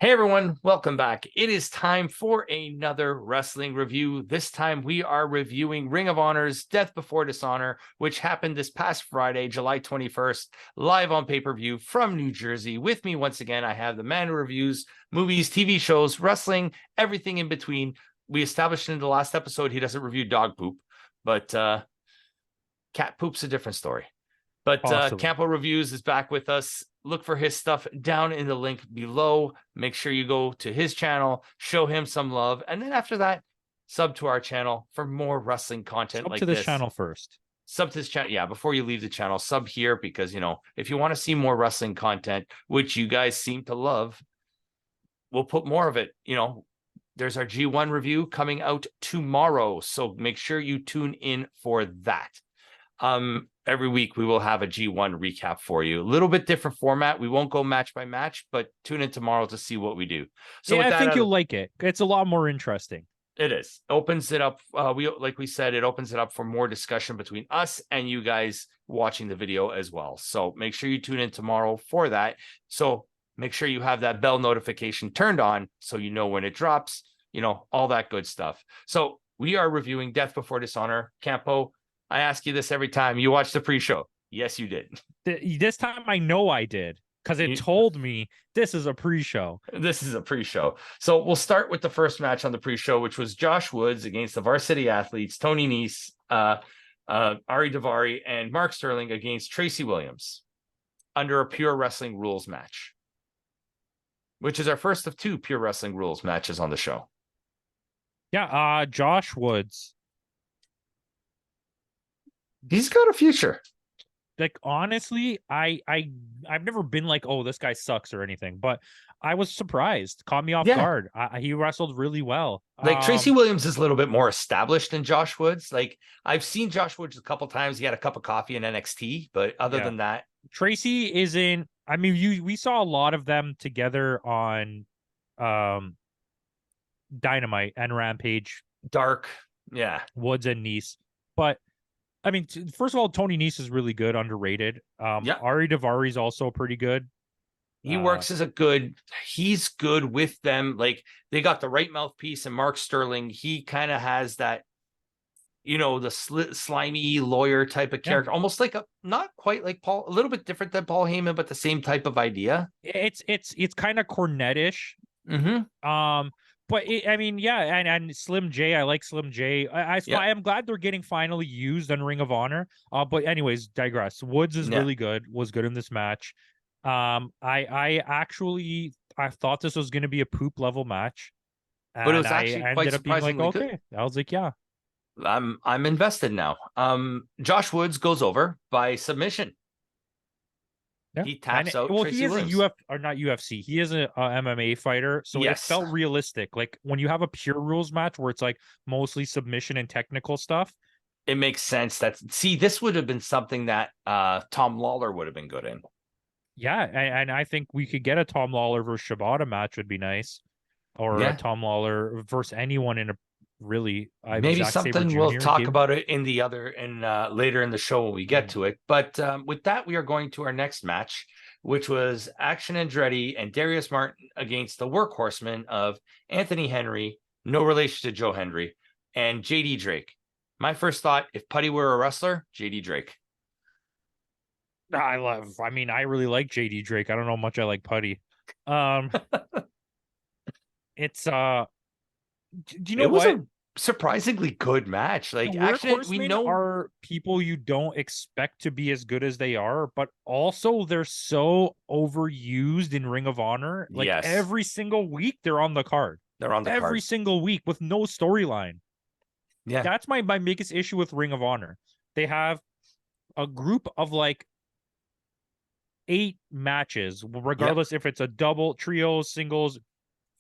Hey everyone, welcome back. It is time for another wrestling review. This time we are reviewing Ring of Honor's Death Before Dishonor, which happened this past Friday, July 21st, live on pay-per-view from New Jersey. With me once again, I have the man who reviews movies, TV shows, wrestling, everything in between. We established in the last episode he doesn't review dog poop, but cat poop's a different story. But Campo Reviews is back with us. Look for his stuff down in the link below. Make sure you go to his channel, show him some love, and then after that, sub to our channel for more wrestling content like this. Sub to the channel first. Sub to this channel, yeah, before you leave the channel, sub here because, you know, if you want to see more wrestling content, which you guys seem to love, we'll put more of it. You know, there's our G1 review coming out tomorrow, so make sure you tune in for that. Every week we will have a G1 recap for you. A little bit different format. We won't go match by match, but tune in tomorrow to see what we do. So yeah, I think you'll like it. It's a lot more interesting. It is. Opens it up. Like we said, it opens it up for more discussion between us and you guys watching the video as well. So make sure you tune in tomorrow for that. So make sure you have that bell notification turned on so you know when it drops, you know, all that good stuff. So we are reviewing Death Before Dishonor. Campo, I ask you this every time. You watched the pre-show. Yes, you did. This time I know I did because it told me this is a pre-show. This is a pre-show. So we'll start with the first match on the pre-show, which was Josh Woods against the Varsity Athletes, Tony Nese, Ari Daivari, and Mark Sterling against Tracy Williams under a Pure Wrestling Rules match, which is our first of two Pure Wrestling Rules matches on the show. Yeah, Josh Woods. He's got a future. Like, honestly, I've never been like, oh, this guy sucks or anything, but I was surprised. Caught me off guard. He wrestled really well. Like, Tracy Williams is a little bit more established than Josh Woods. Like, I've seen Josh Woods a couple times. He had a cup of coffee in NXT, but other than that, Tracy isn't. I mean, we saw a lot of them together on Dynamite and Rampage. Dark, yeah. Woods and Nese, but I mean, first of all, Tony Nese is really good, underrated. Ari Daivari is also pretty good. He works as he's good with them. Like, they got the right mouthpiece, and Mark Sterling, he kind of has that, you know, the slimy lawyer type of character, almost like not quite like Paul, a little bit different than Paul Heyman, but the same type of idea. It's kind of Cornettish. Mm-hmm. But I mean, yeah, and Slim J, I like Slim J. I am glad they're getting finally used on Ring of Honor. But anyways, digress. Woods is really good. Was good in this match. I thought this was going to be a poop level match, but it was actually quite surprisingly good. Okay, I was like, yeah, I'm invested now. Josh Woods goes over by submission. Yeah. He taps out. Well, Tracy he is Williams. not UFC. He is a MMA fighter, so it felt realistic. Like, when you have a pure rules match where it's like mostly submission and technical stuff, it makes sense. This would have been something that Tom Lawler would have been good in. Yeah, and I think we could get a Tom Lawler versus Shibata match would be nice, or a Tom Lawler versus anyone in a really maybe something we'll talk about it in the other later in the show when we get to it. But with that, we are going to our next match, which was Action Andretti and Darius Martin against the workhorsemen of Anthony Henry, no relation to Joe Hendry, and JD Drake. My first thought, if Putty were a wrestler, JD Drake. I really like JD Drake. I don't know how much I like Putty. It's do you know what? A surprisingly good match. Like, actually, we know are people you don't expect to be as good as they are, but also they're so overused in Ring of Honor. Like, every single week they're on the card. They're on the card every single week with no storyline. Yeah, that's my biggest issue with Ring of Honor. They have a group of like 8 matches, regardless if it's a double, trio, singles,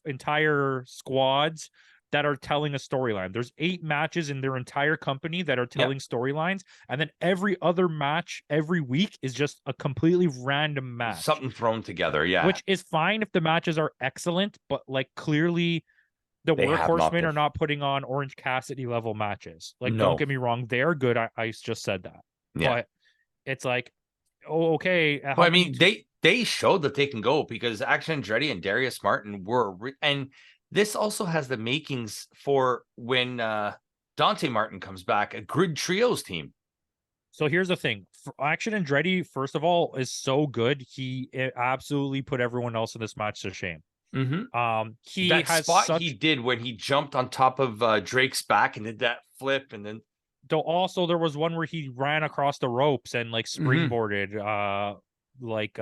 entire squads that are telling a storyline. There's 8 matches in their entire company that are telling storylines, and then every other match every week is just a completely random match, something thrown together. Which is fine if the matches are excellent, but like, clearly the Workhorsemen are not putting on Orange Cassidy level matches. Like, don't get me wrong, they are good. I just said that, but it's like, oh, okay. Well, I mean, they showed that they can go, because Action Andretti and Darius Martin and this also has the makings for when Dante Martin comes back, a grid trios team. So here's the thing. Action Andretti, first of all, is so good. He absolutely put everyone else in this match to shame. He that has spot he did when he jumped on top of Drake's back and did that flip, and then also there was one where he ran across the ropes and like springboarded like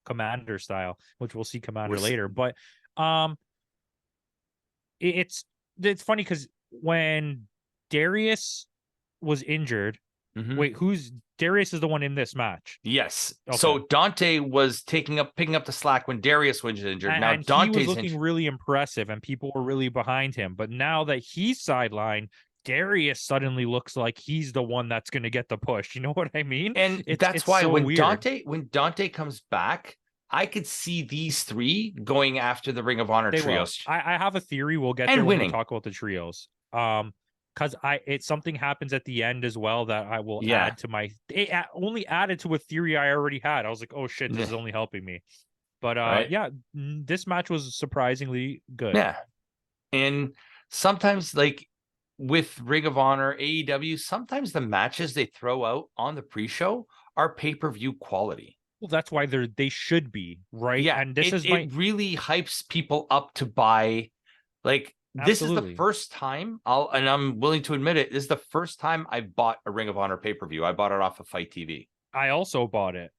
Commander style, which we'll see Commander later. But it's funny because when Darius was injured, wait, who's Darius is the one in this match? Yes. Okay. So Dante was picking up the slack when Darius was injured. Now Dante's he was looking really impressive, and people were really behind him. But now that he's sidelined, Darius suddenly looks like he's the one that's going to get the push. You know what I mean? And that's why so when Dante comes back, I could see these three going after the Ring of Honor trios. I have a theory. We'll get there when we talk about the trios. Because something happens at the end as well that I will add to my. It only added to a theory I already had. I was like, oh shit, this is only helping me. But this match was surprisingly good. Yeah, and sometimes like with Ring of Honor, AEW, sometimes the matches they throw out on the pre-show are pay-per-view quality. Well, that's why they should be, right? Yeah, and it really hypes people up to buy. Like, this is the first time I'm willing to admit it. This is the first time I bought a Ring of Honor pay-per-view. I bought it off of Fight TV. I also bought it.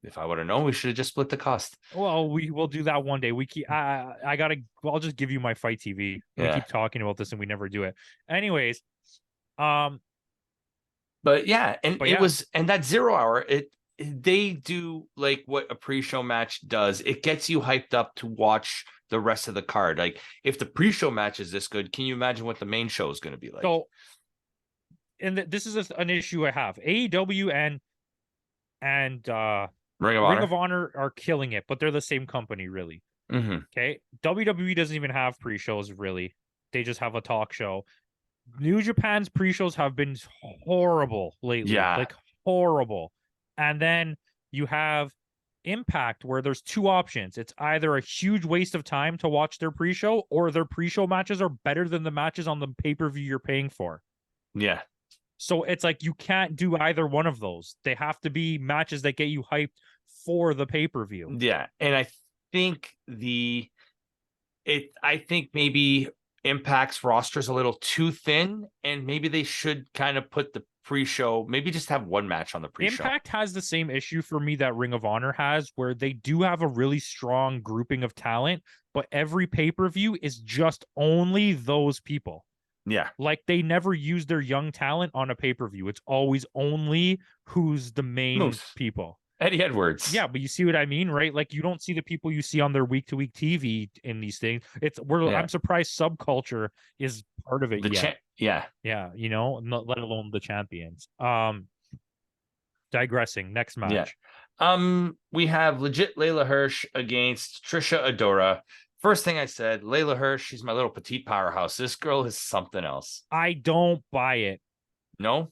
If I would have known, we should have just split the cost. Well, we will do that one day. I'll just give you my Fight TV. We keep talking about this and we never do it. Anyways, but that 0 hour, they do like what a pre-show match does. It gets you hyped up to watch the rest of the card. Like, if the pre-show match is this good, can you imagine what the main show is going to be like? So, and this is an issue I have. AEW and Ring of Honor are killing it, but they're the same company, really. Okay, WWE doesn't even have pre-shows, really. They just have a talk show. New Japan's pre-shows have been horrible lately. Like horrible. And then you have Impact, where there's two options. It's either a huge waste of time to watch their pre-show, or their pre-show matches are better than the matches on the pay-per-view you're paying for. Yeah. So it's like you can't do either one of those. They have to be matches that get you hyped for the pay-per-view. Yeah. And I think I think maybe Impact's roster is a little too thin, and maybe they should kind of put the pre-show, maybe just have one match on the pre-show. Impact has the same issue for me that Ring of Honor has, where they do have a really strong grouping of talent, but every pay-per-view is just only those people. Yeah. Like, they never use their young talent on a pay-per-view. It's always only who's the main people. Eddie Edwards. Yeah, but you see what I mean, right? Like, you don't see the people you see on their week-to-week TV in these things. I'm surprised Subculture is part of it yet. Yeah, you know, let alone the champions. Digressing. Next match. Yeah. We have legit Layla Hirsch against Trisha Adora. First thing I said, Layla Hirsch, she's my little petite powerhouse. This girl is something else. I don't buy it. No?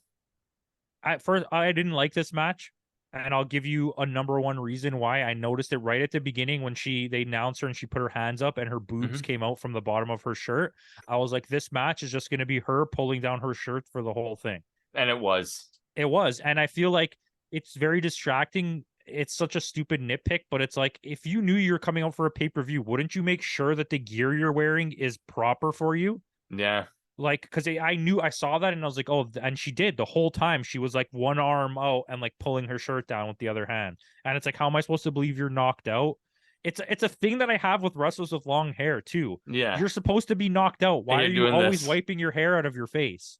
At first, I didn't like this match. And I'll give you a number one reason why. I noticed it right at the beginning when they announced her and she put her hands up and her boobs came out from the bottom of her shirt. I was like, this match is just going to be her pulling down her shirt for the whole thing. And it was. It was. And I feel like it's very distracting. It's such a stupid nitpick, but it's like, if you knew you're coming out for a pay-per-view, wouldn't you make sure that the gear you're wearing is proper for you? Yeah. Like, because I saw that and I was like, oh, and she did the whole time. She was like one arm out and like pulling her shirt down with the other hand. And it's like, how am I supposed to believe you're knocked out? It's a thing that I have with wrestlers with long hair too. Yeah. You're supposed to be knocked out. Why are you always wiping your hair out of your face?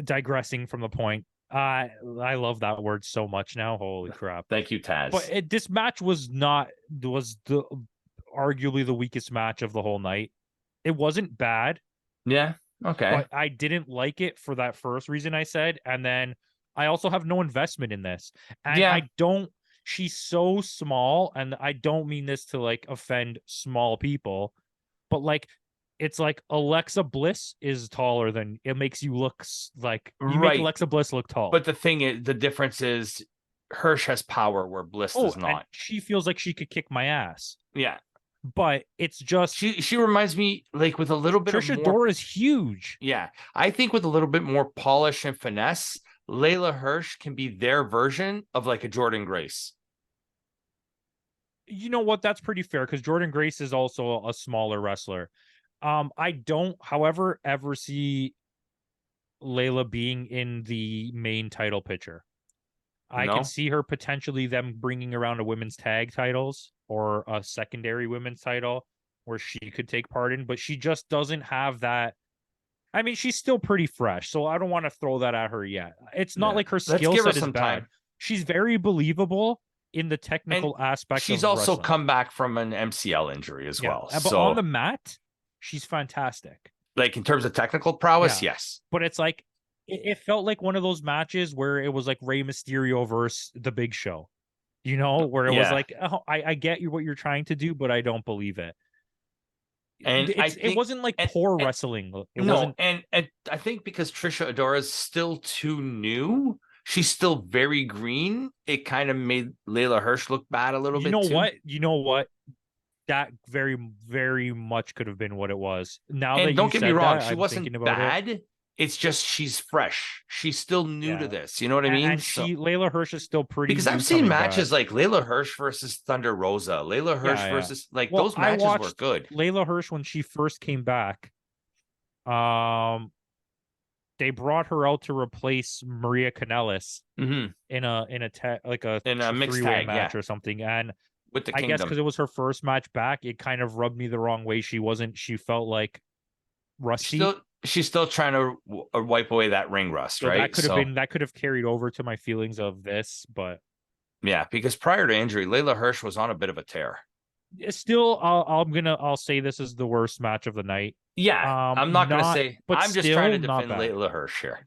Digressing from the point. I love that word so much now. Holy crap. Thank you, Taz. But this match was arguably the weakest match of the whole night. It wasn't bad. Yeah. Okay. But I didn't like it for that first reason I said. And then I also have no investment in this. And she's so small. And I don't mean this to like offend small people, but like, it's like Alexa Bliss is taller than it makes you look like you make Alexa Bliss look tall. But the thing is, the difference is Hirsch has power where Bliss does and not. she feels like she could kick my ass. Yeah. But it's just She reminds me like with a little bit Trisha of more. Dora is huge. Yeah. I think with a little bit more polish and finesse, Layla Hirsch can be their version of like a Jordan Grace. You know what? That's pretty fair because Jordan Grace is also a smaller wrestler. I don't, however, ever see Layla being in the main title picture. I No? can see her potentially them bringing around a women's tag titles or a secondary women's title where she could take part in, but she just doesn't have that. I mean, she's still pretty fresh, so I don't want to throw that at her yet. It's not like her Let's skill give her set is some bad. time. She's very believable in the technical aspect She's of also wrestling. come back from an MCL injury as well. But So on the mat, she's fantastic. like in terms of technical prowess, Yeah. yes. But it's like it felt like one of those matches where it was like Rey Mysterio versus the Big Show. You know, where it was like, oh, I get you what you're trying to do, but I don't believe it. And it wasn't like poor wrestling. It wasn't. And I think because Trisha Adora is still too new, she's still very green. It kind of made Layla Hirsch look bad a little bit. You know what? That very, very much could have been what it was. Now and that don't you get said me wrong, that, she I'm wasn't thinking about bad. it. It's just she's fresh. She's still new to this. You know what I mean? And Layla Hirsch is still pretty. Because I've seen matches like Layla Hirsch versus Thunder Rosa, Layla Hirsch versus those matches were good. Layla Hirsch when she first came back, they brought her out to replace Maria Kanellis in a mixed three-way match or something, and with the I guess because it was her first match back, it kind of rubbed me the wrong way. She felt like rusty. She's still trying to wipe away that ring rust, so right? That could have carried over to my feelings of this, but yeah, because prior to injury, Layla Hirsch was on a bit of a tear. Still, I'll say this is the worst match of the night. Yeah, I'm not gonna say, but I'm just trying to defend Layla Hirsch here.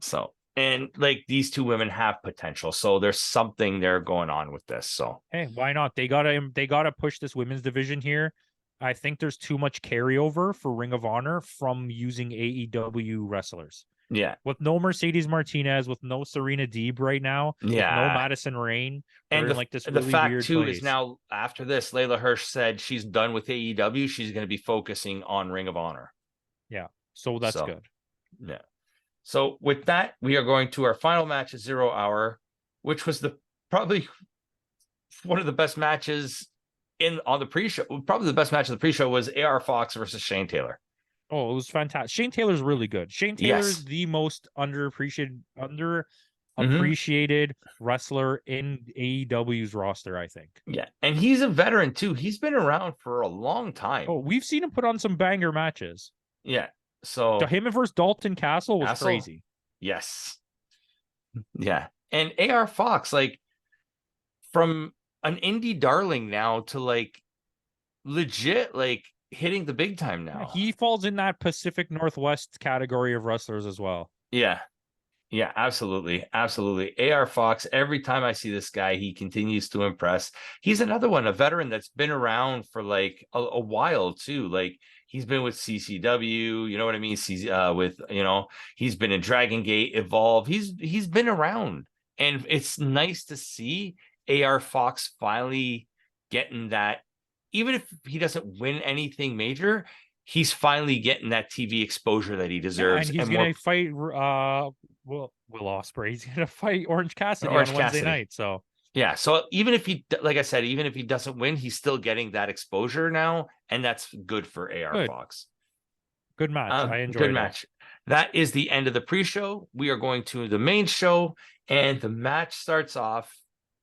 So, and like these two women have potential, so there's something there going on with this. So, hey, why not? They gotta push this women's division here. I think there's too much carryover for Ring of Honor from using AEW wrestlers. Yeah. With no Mercedes Martinez, with no Serena Deeb right now, with no Madison Rain. And the fact too is now after this, Layla Hirsch said she's done with AEW. She's going to be focusing on Ring of Honor. Yeah. So that's good. Yeah. So with that, we are going to our final match at 0 Hour, which was probably one of the best matches on the pre-show. Probably the best match of the pre-show was AR Fox versus Shane Taylor. Oh, it was fantastic. Shane Taylor's really good. Shane Taylor's the most underappreciated wrestler in AEW's roster, I think. Yeah, and he's a veteran too. He's been around for a long time. Oh, we've seen him put on some banger matches. Yeah. So him versus Dalton Castle was crazy. Yes. Yeah. And AR Fox, like from an indie darling now to like legit, like hitting the big time now. He falls in that Pacific Northwest category of wrestlers as well. Yeah. Yeah, absolutely. Absolutely. AR Fox, every time I see this guy, he continues to impress. He's another one, a veteran that's been around for like a while too. Like he's been with CCW, you know what I mean? He's been in Dragon Gate, Evolve. He's been around. And it's nice to see AR Fox finally getting that. Even if he doesn't win anything major, he's finally getting that TV exposure that he deserves. And he's going to fight Will Ospreay. He's going to fight Orange Cassidy on Wednesday night. So yeah. So even if like I said, even if he doesn't win, he's still getting that exposure now, and that's good for AR Fox. Good match. I enjoyed it. Good match. That is the end of the pre-show. We are going to the main show, and the match starts off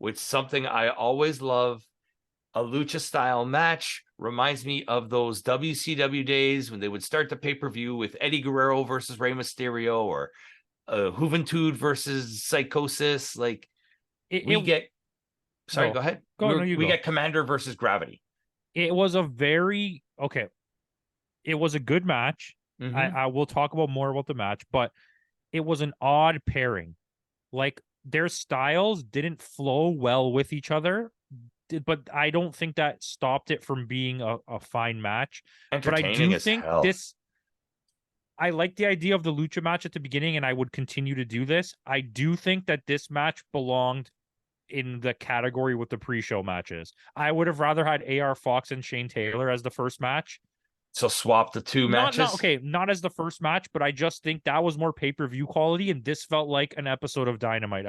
with something I always love. A lucha style match. Reminds me of those WCW days when they would start the pay-per-view with Eddie Guerrero versus Rey Mysterio, or Juventud versus Psychosis. Like go ahead. We get Commander versus Gravity. It was a it was a good match. Mm-hmm. I will talk more about the match, but it was an odd pairing. Like their styles didn't flow well with each other. But I don't think that stopped it from being a fine match. But I do think I like the idea of the lucha match at the beginning, and I would continue to do this. I do think that this match belonged in the category with the pre-show matches. I would have rather had AR Fox and Shane Taylor as the first match. So swap the two matches. Not as the first match, but I just think that was more pay-per-view quality, and this felt like an episode of Dynamite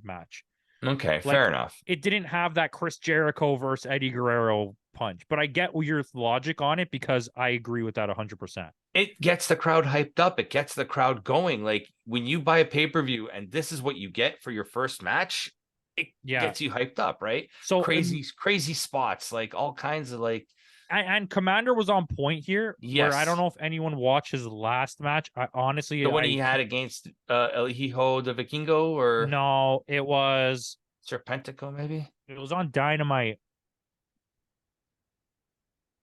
match. Okay, Like, fair enough. It didn't have that Chris Jericho versus Eddie Guerrero punch, but I get your logic on it because I agree with that 100%. It gets the crowd hyped up. It gets the crowd going. Like when you buy a pay-per-view and this is what you get for your first match, it gets you hyped up, right? So crazy spots, like all kinds of like. And Commander was on point here. Yes. Where I don't know if anyone watched his last match. I honestly, the one he had against El Hijo de Vikingo, or no, it was Serpentico, maybe. It was on Dynamite.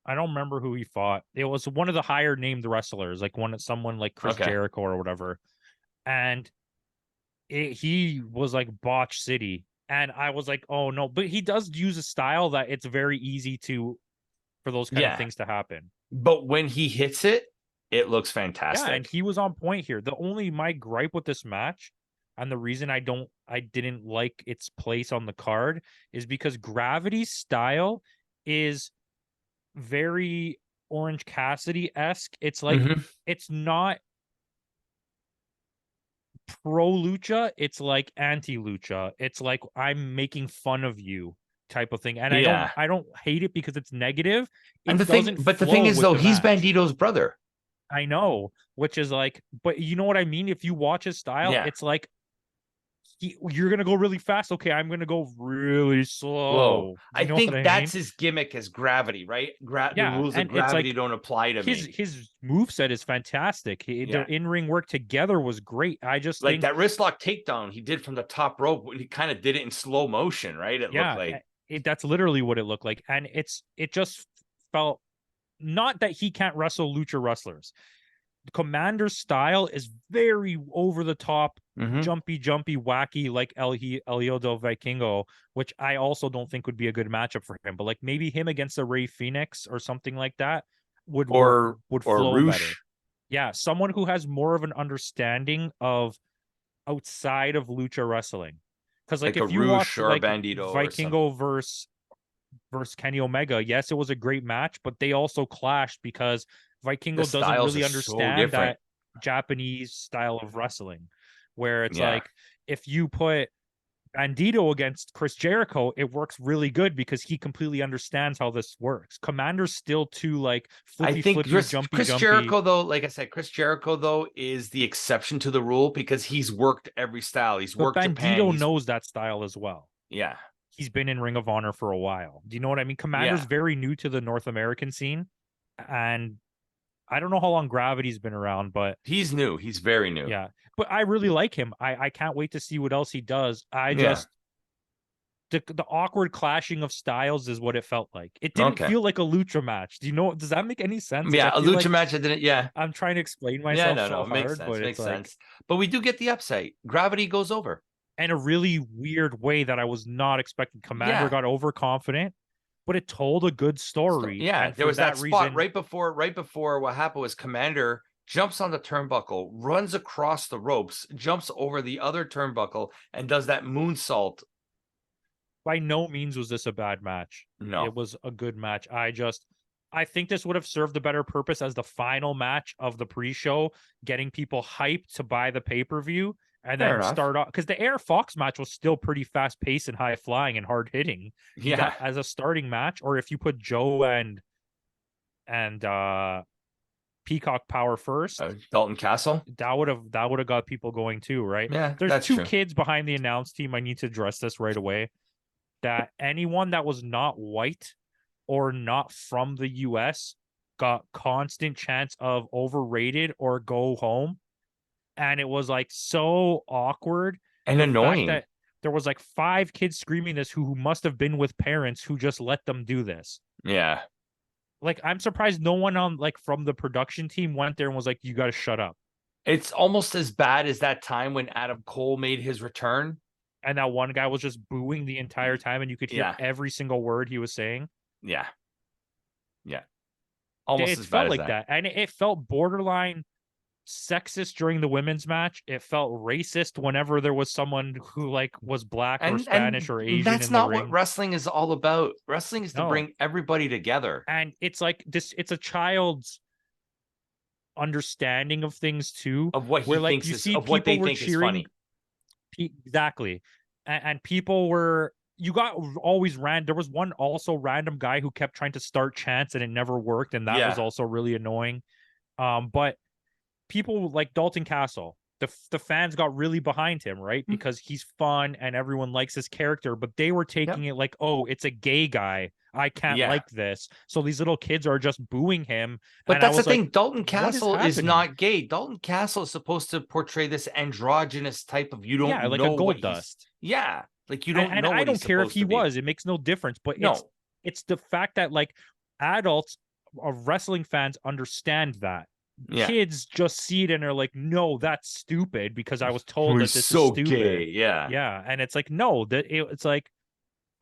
I don't remember who he fought. It was one of the higher named wrestlers, like someone like Chris Jericho or whatever. And he was like Botch City. And I was like, oh no, but he does use a style that it's very easy for those kind of things to happen. But when he hits it, it looks fantastic. Yeah, and he was on point here. My gripe with this match, and the reason I didn't like its place on the card, is because Gravity's style is very Orange Cassidy-esque. It's like it's not pro lucha, it's like anti lucha. It's like I'm making fun of you type of thing. And I don't hate it because it's negative. And the thing is though, he's Bandito's brother. I know, which is like, but you know what I mean? If you watch his style, it's like you're gonna go really fast. Okay, I'm gonna go really slow. I think that's his gimmick as Gravity, right? The rules of Gravity don't apply to me. His moveset is fantastic. Their in-ring work together was great. I just like that wrist lock takedown he did from the top rope when he kind of did it in slow motion, right? It looked like that's literally what it looked like, and it just felt not that he can't wrestle lucha wrestlers. Commander's style is very over the top, jumpy, wacky, like El Hijo del Vikingo, which I also don't think would be a good matchup for him. But like maybe him against a Rey Fenix or something like that would flow better. Yeah, someone who has more of an understanding of outside of lucha wrestling. Because like if you watch like Vikingo versus Kenny Omega, yes, it was a great match, but they also clashed because Vikingo doesn't really understand that Japanese style of wrestling, where it's like if you put Bandito against Chris Jericho, it works really good because he completely understands how this works. Commander's still too like flippy, jumpy. Chris Jericho though, like I said, Chris Jericho though is the exception to the rule because he's worked every style. He's worked Bandito knows that style as well. Yeah. He's been in Ring of Honor for a while. Do you know what I mean? Commander's very new to the North American scene, and I don't know how long Gravity's been around, but he's new. He's very new. Yeah, but I really like him. I can't wait to see what else he does. Just the awkward clashing of styles is what it felt like. It didn't feel like a lucha match. Does that make any sense? Yeah, a lucha match. I didn't. Yeah, I'm trying to explain myself. It makes sense. Makes sense. But we do get the upside. Gravity goes over. In a really weird way that I was not expecting. Commander got overconfident, but it told a good story. Yeah, there was that spot right before what happened was Commander jumps on the turnbuckle, runs across the ropes, jumps over the other turnbuckle, and does that moonsault. By no means was this a bad match. No. It was a good match. I think this would have served a better purpose as the final match of the pre-show, getting people hyped to buy the pay-per-view. And then start off because the Air Fox match was still pretty fast paced and high flying and hard hitting. Yeah, as a starting match, or if you put Joe and Peacock Power first, Dalton Castle, that would have got people going too, right? Yeah, there's two kids behind the announce team. I need to address this right away. That anyone that was not white or not from the U.S. got constant chance of overrated or go home. And it was like so awkward and annoying that there was like 5 kids screaming this who must have been with parents who just let them do this. Yeah. Like, I'm surprised no one on like from the production team went there and was like, you got to shut up. It's almost as bad as that time when Adam Cole made his return. And that one guy was just booing the entire time and you could hear every single word he was saying. Yeah. Yeah. Almost it as felt bad like as that. And it felt borderline sexist during the women's match. It felt racist whenever there was someone who like was black or Spanish or Asian that's in the not what ring. wrestling is all about. Wrestling is to No. bring everybody together. And it's like this, it's a child's understanding of things too, Of what he where like thinks you is see of what they people were think is cheering funny. exactly, and people were, you got always there was one also random guy who kept trying to start chants and it never worked, and that was Yeah. also really annoying. But people like Dalton Castle, the fans got really behind him, right? Mhm. Because he's fun and everyone likes his character, but they were taking it like, oh, it's a gay guy, I can't Yeah. like this. So these little kids are just booing him. But And I that's the was like, thing. Dalton what is Castle is happening? not gay. Dalton Castle is supposed to portray this androgynous type of you don't Yeah, like a know what gold he's. dust. Yeah, like you don't And know I what he's don't care if supposed he to be. was, it makes no difference. But No. it's the fact that like adults of wrestling fans understand that. Yeah. Kids just see it and are like, no, that's stupid because I was told He's that this so is stupid. gay. Yeah. Yeah. And it's like, no, it's like,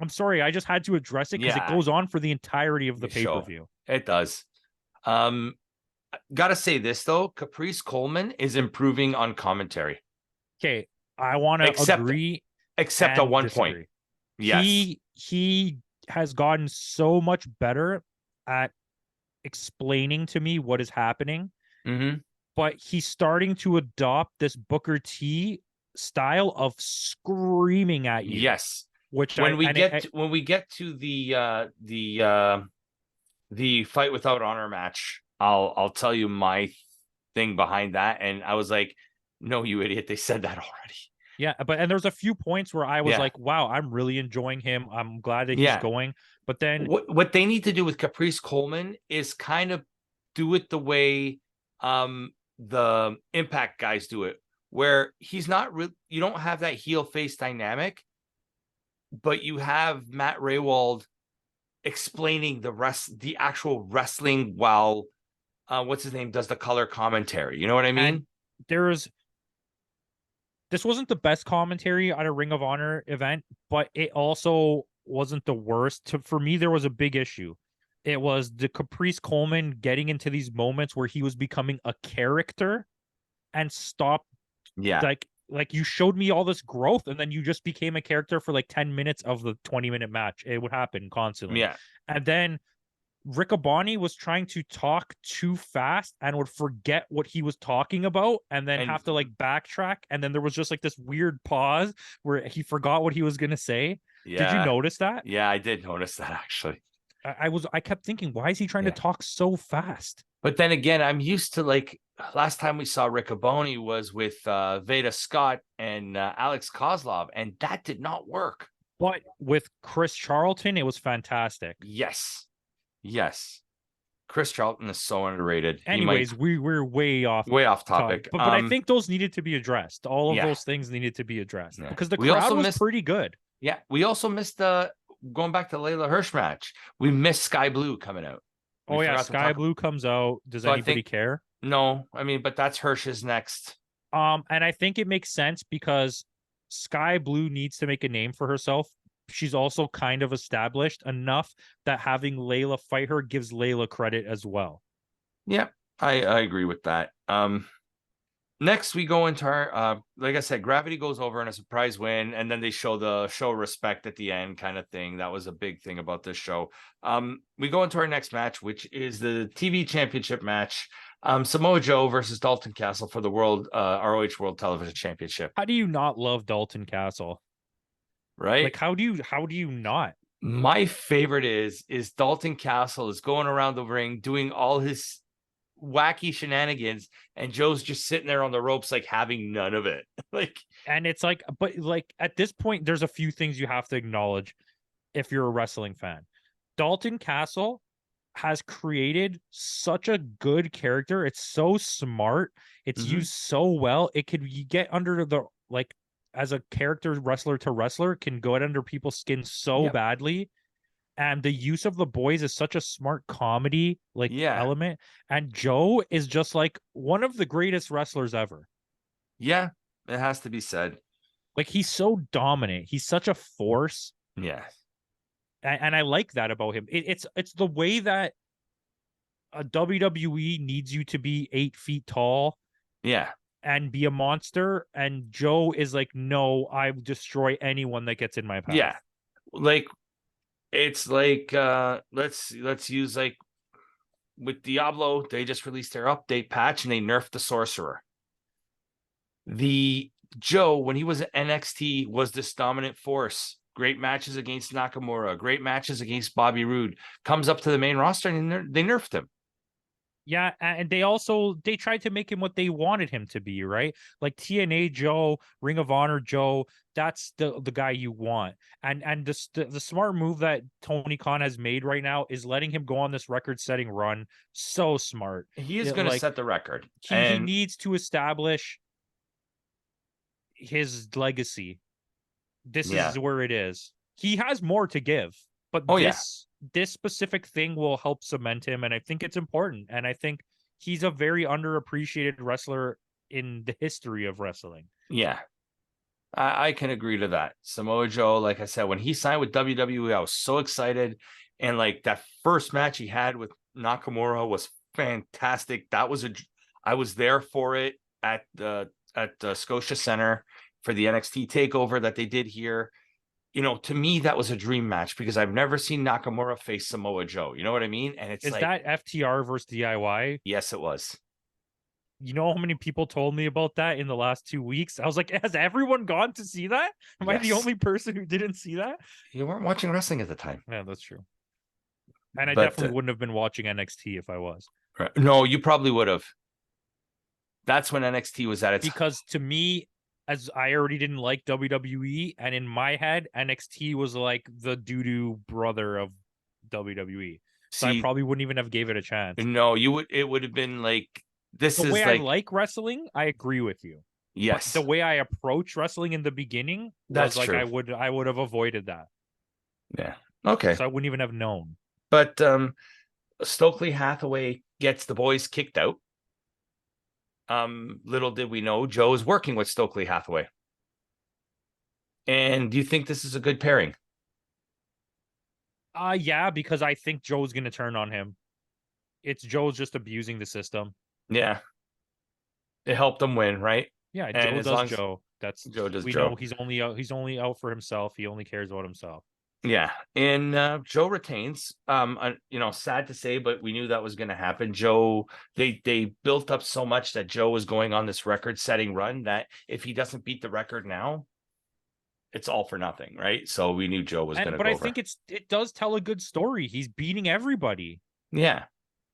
I'm sorry, I just had to address it because it Yeah. goes on for the entirety of the Show. pay-per-view. It does. Gotta say this though, Caprice Coleman is improving on commentary. Okay, I want to agree, except at one disagree. point. Yes. He has gotten so much better at explaining to me what is happening. Mm-hmm. But he's starting to adopt this Booker T style of screaming at you. Yes. Which when we get to the fight without honor match, I'll tell you my thing behind that. And I was like, no, you idiot, they said that already. Yeah, but there's a few points where I was like, wow, I'm really enjoying him. I'm glad that he's going. But then what they need to do with Caprice Coleman is kind of do it the way the Impact guys do it, where he's not you don't have that heel face dynamic, but you have Matt Raywald explaining the actual wrestling while what's his name does the color commentary. You know what I mean? And this wasn't the best commentary at a Ring of Honor event, but it also wasn't the worst. For me, there was a big issue. It was the Caprice Coleman getting into these moments where he was becoming a character and stopped. Yeah. Like you showed me all this growth and then you just became a character for like 10 minutes of the 20-minute match. It would happen constantly. Yeah. And then Riccaboni was trying to talk too fast and would forget what he was talking about and then have to like backtrack. And then there was just like this weird pause where he forgot what he was going to say. Yeah. Did you notice that? Yeah, I did notice that actually. I kept thinking, why is he trying to talk so fast? But then again, I'm used to like last time we saw Riccaboni was with Veda Scott and Alex Kozlov, and that did not work. But with Chris Charlton, it was fantastic. Yes. Chris Charlton is so underrated. Anyways, we're way off topic. But I think those needed to be addressed. All of those things needed to be addressed because the crowd was pretty good. Yeah, we also missed going back to Layla Hirsch match. We missed Sky Blue coming out. Sky Blue comes out. Does anybody care? No, I mean, but that's Hirsch's next. And I think it makes sense because Sky Blue needs to make a name for herself. She's also kind of established enough that having Layla fight her gives Layla credit as well. Yeah, I agree with that. Next, we go into our, like I said, Gravity goes over in a surprise win, and then they show the show respect at the end kind of thing. That was a big thing about this show. We go into our next match, which is the TV Championship match. Samoa Joe versus Dalton Castle for the ROH World Television Championship. How do you not love Dalton Castle? Right? Like, how do you not? My favorite is Dalton Castle is going around the ring doing all his wacky shenanigans, and Joe's just sitting there on the ropes, like having none of it. And it's like, but like at this point, there's a few things you have to acknowledge if you're a wrestling fan. Dalton Castle has created such a good character. It's so smart. It's used so well. You get under the like. As a character wrestler to wrestler can go under people's skin so badly. And the use of the boys is such a smart comedy element. And Joe is just like one of the greatest wrestlers ever. Yeah, it has to be said. Like he's so dominant. He's such a force. Yeah. And I like that about him. It's the way that a WWE needs you to be 8 feet tall Yeah. and be a monster. And Joe is like, no, I destroy anyone that gets in my path. Yeah. Like, it's like, let's use, like, with Diablo, they just released their update patch and they nerfed the sorcerer. The Joe, when he was at NXT, was this dominant force. Great matches against Nakamura, great matches against Bobby Roode. Comes up to the main roster and they nerfed him. Yeah, and they tried to make him what they wanted him to be, right? Like TNA Joe, Ring of Honor Joe, that's the guy you want. And the smart move that Tony Khan has made right now is letting him go on this record-setting run. So smart. He is going to set the record. He needs to establish his legacy. This is where it is. He has more to give, but this specific thing will help cement him, and I think it's important. And I think he's a very underappreciated wrestler in the history of wrestling. Yeah, I can agree to that. Samoa Joe, like I said, when he signed with WWE, I was so excited, and like that first match he had with Nakamura was fantastic. I was there for it at the Scotia Center for the NXT takeover that they did here. You know, to me, that was a dream match because I've never seen Nakamura face Samoa Joe. You know what I mean? And it's that FTR versus DIY? Yes, it was. You know how many people told me about that in the last 2 weeks? I was like, has everyone gone to see that? Am I the only person who didn't see that? You weren't watching wrestling at the time. Yeah, that's true. And I definitely wouldn't have been watching NXT if I was. No, you probably would have. That's when NXT was at its... Because to me, as I already didn't like WWE, and in my head, NXT was like the doo-doo brother of WWE. So I probably wouldn't even have gave it a chance. No, you would. It would have been like, this the is way like... I like wrestling, I agree with you. Yes. But the way I approach wrestling in the beginning was like, true. I would have avoided that. Yeah. Okay. So I wouldn't even have known. But Stokely Hathaway gets the boys kicked out. Little did we know Joe is working with Stokely Hathaway. And do you think this is a good pairing? Yeah, because I think Joe's gonna turn on him. Joe's just abusing the system. Yeah. It helped him win, right? Yeah, and Joe does Joe. That's Joe does we Joe. know he's only out for himself. He only cares about himself. Yeah, and Joe retains. You know, sad to say, but we knew that was going to happen. Joe, they built up so much that Joe was going on this record-setting run that if he doesn't beat the record now, it's all for nothing, right? So we knew Joe was going to go over. But I think it does tell a good story. He's beating everybody. Yeah,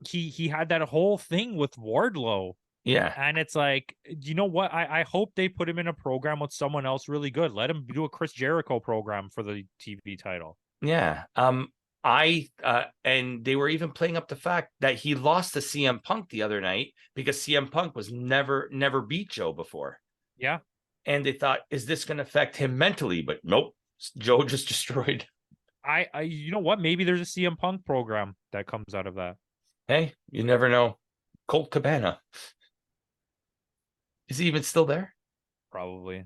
he had that whole thing with Wardlow. Yeah. And it's like, you know what? I hope they put him in a program with someone else really good. Let him do a Chris Jericho program for the TV title. Yeah. And they were even playing up the fact that he lost to CM Punk the other night because CM Punk was never beat Joe before. Yeah. And they thought, is this going to affect him mentally? But nope. Joe just destroyed. You know what? Maybe there's a CM Punk program that comes out of that. Hey, you never know. Colt Cabana. Is he even still there? Probably.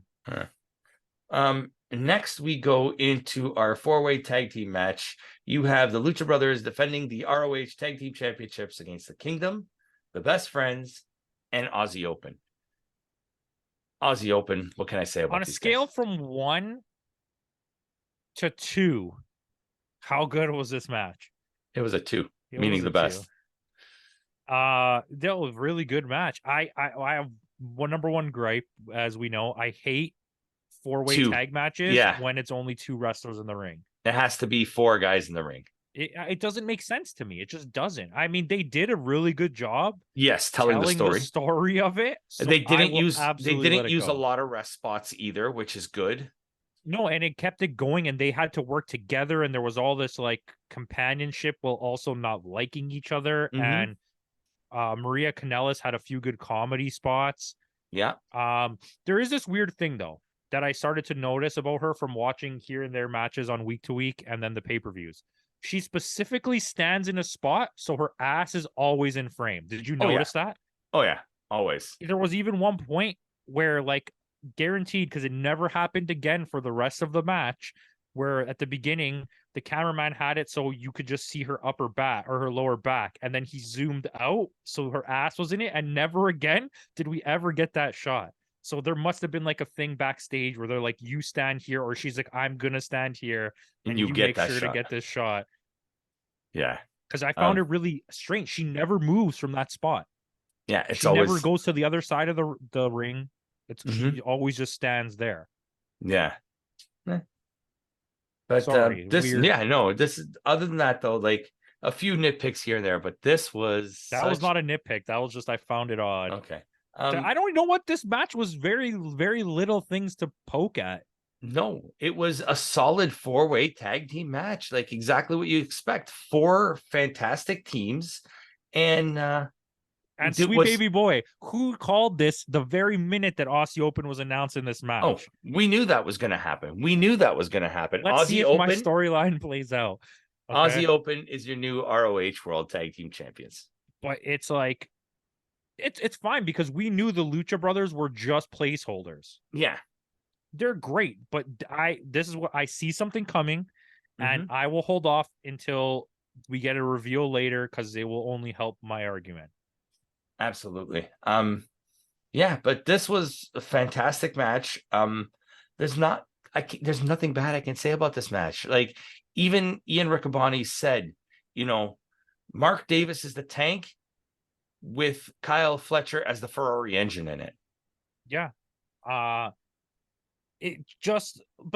Next, we go into our four-way tag team match. You have the Lucha Brothers defending the ROH Tag Team Championships against the Kingdom, the Best Friends, and Aussie Open. Aussie Open, what can I say about on a scale from 1 to 2? How good was this match? It was a 2, meaning the best. 2. That was a really good match. I have number one gripe, as we know. I hate four-way tag matches when it's only 2 wrestlers in the ring. It has to be 4 guys in the ring. It doesn't make sense to me. It just doesn't. I mean, they did a really good job. Yes, telling the story of it. So they didn't use a lot of rest spots either, which is good. No, and it kept it going, and they had to work together, and there was all this like companionship while also not liking each other. Mm-hmm. And Maria Kanellis had a few good comedy spots. Yeah. There is this weird thing though that I started to notice about her from watching here and there matches on week to week and then the pay-per-views. She specifically stands in a spot so her ass is always in frame. Did you notice that? Oh yeah, always. There was even one point where, like, guaranteed, because it never happened again for the rest of the match, where at the beginning the cameraman had it so you could just see her upper back or her lower back, and then he zoomed out so her ass was in it, and never again did we ever get that shot. So there must have been like a thing backstage where they're like, you stand here, or she's like, I'm gonna stand here, and you you get make that sure to shot. get this shot. Yeah. Because I found it really strange. She never moves from that spot. Yeah, it's She always never goes to the other side of the ring. Mhm. She always just stands there. Yeah. But Sorry, this, weird. yeah, no, this is other than that though, like a few nitpicks here and there, but this was That was such not a nitpick. That was just I found it odd. okay. I don't know what this match was. Very, very little things to poke at. No, it was a solid 4-way tag team match, like exactly what you expect. 4 fantastic teams, and And it Sweet was Baby Boy, who called this the very minute that Aussie Open was announced in this match. oh, we knew that was going to happen. We knew that was going to happen. Let's see Aussie if my Open, storyline plays out. Okay? Aussie Open is your new ROH World Tag Team Champions. But it's like, it's fine because we knew the Lucha Brothers were just placeholders. Yeah, they're great, but this is what I see something coming, and Mhm. I will hold off until we get a reveal later because they will only help my argument. Absolutely. Yeah, but this was a fantastic match. There's nothing bad I can say about this match. Like even Ian Riccaboni said, Mark Davis is the tank with Kyle Fletcher as the Ferrari engine in it. Yeah. But